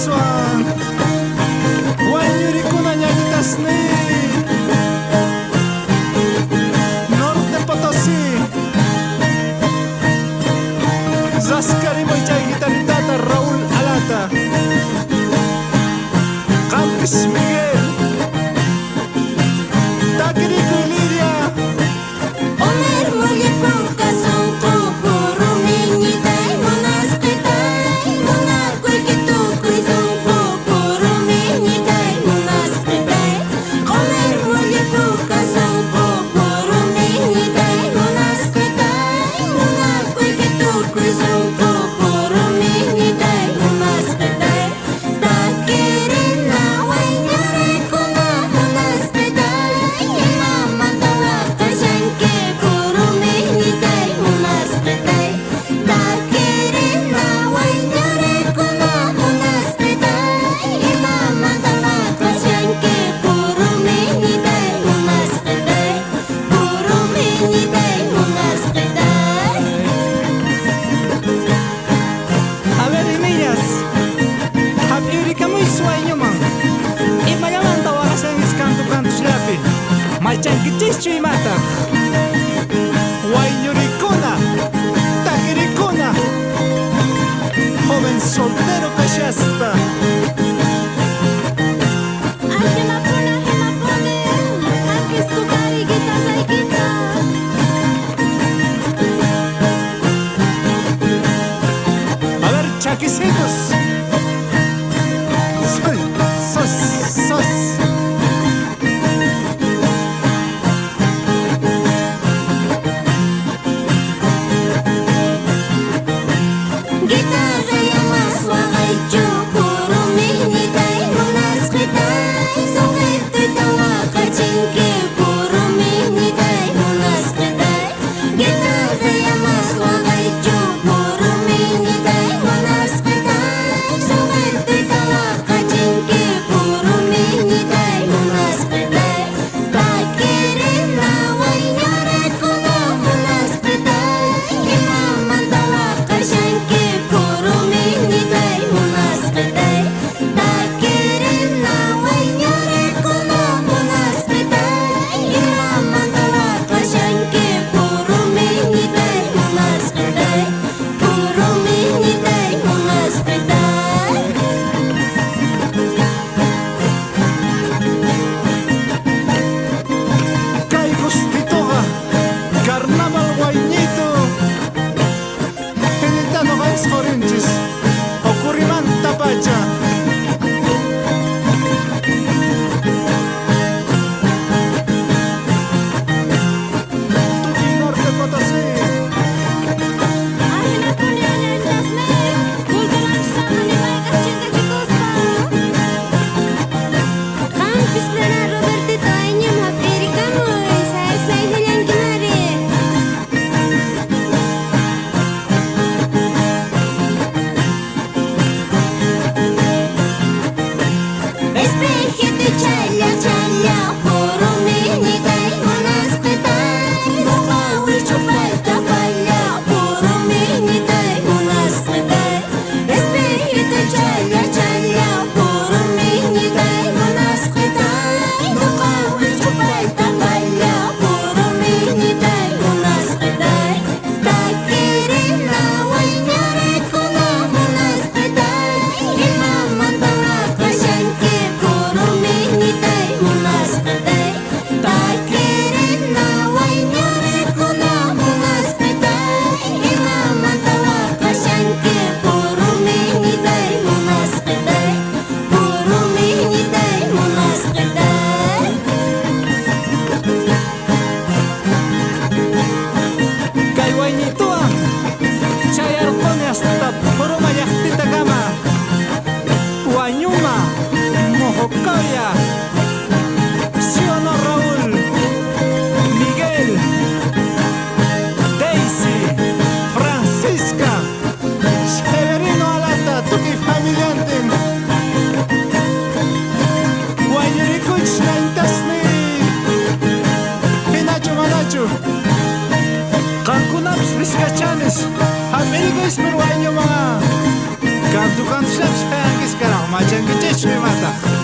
Swan Guayuricuna ñaguitasni Norte Potosí Zascarimo y guitarritata Raúl Alata Campis Miguel Taquirico y Lidia Omer mulle punka son kokoro meñitay monasketay monarkoy ketukoy son kokoro meñitay monasketay Omer mulle punka son kokoro meñitay monasketay monarkoy ketukoy son kokoro meñitay monasketay Takirin na waynarekuna monasketay Mama tawaka shanke puro meñitay monasketay Takirin na waynarekuna monasketay Mama tawaka shanke puro meñitay monasketay Puro meñitay monasketay A ver, niñas, hap'irika muy sueño man. Y mañana tawaras en canto slapi. Malchanquichichu y mata. Guayuricuna, taquiricuna. Joven soltero cachasta. Hema pone, hapis tukari gita saikita A ver, chaquisitos. Soy, sos. Guitarra llamas waqaychu puro meñitay monasketay Suqirtoy tawaqachinki puro meñitay monasketay Guitarra llamas waqaychu puro meñitay monasketay Suqirtoy tawaqachinki puro meñitay monasketay Takirin na waynarekuna monasketay Imaman tawaqashanki puro meñitay monasketay Takirin na waynarekuna monasketay Imaman tawaqashanki puro meñitay monasketay Puro meñitay monasketay Kay gustitoga, carnaval guañito. Penitano gays morinchis. Ocurrimanta pacha. Tuki Norte Potosí. Ahina pone añantasne Kulturan samani baykachita chikosta Campis plena Robertito Añem hap'irikamuy Say hillankinari Espejito challa puro meñitay monasketay Nuqawil chupayta falla puro meñitay monasketay Espejito challa puro meñitay monasketay Nuqawil chupayta falla puro meñitay monasketay Takirin na waynarekuna monasketay Imaman tawaqashanki puro meñitay monasketay Takirin na waynarekuna monasketay Imaman tawaqashanki puro meñitay monasketay Puro meñitay monasketay Kay guañitoa. Chayarpone hasta puro mayaqtita kama. Guañuma, Mojocoya. Siono Raúl, Miguel, Daisy, Francisca, Severino Alata, Tuki Familiantin. Guayurikuch Nantasni. Pinacho Manacho. Kankunaps Vizcachanes. America es peruano mga. Kanto Slaps kaya ang kiskaraw, macam kecil mata.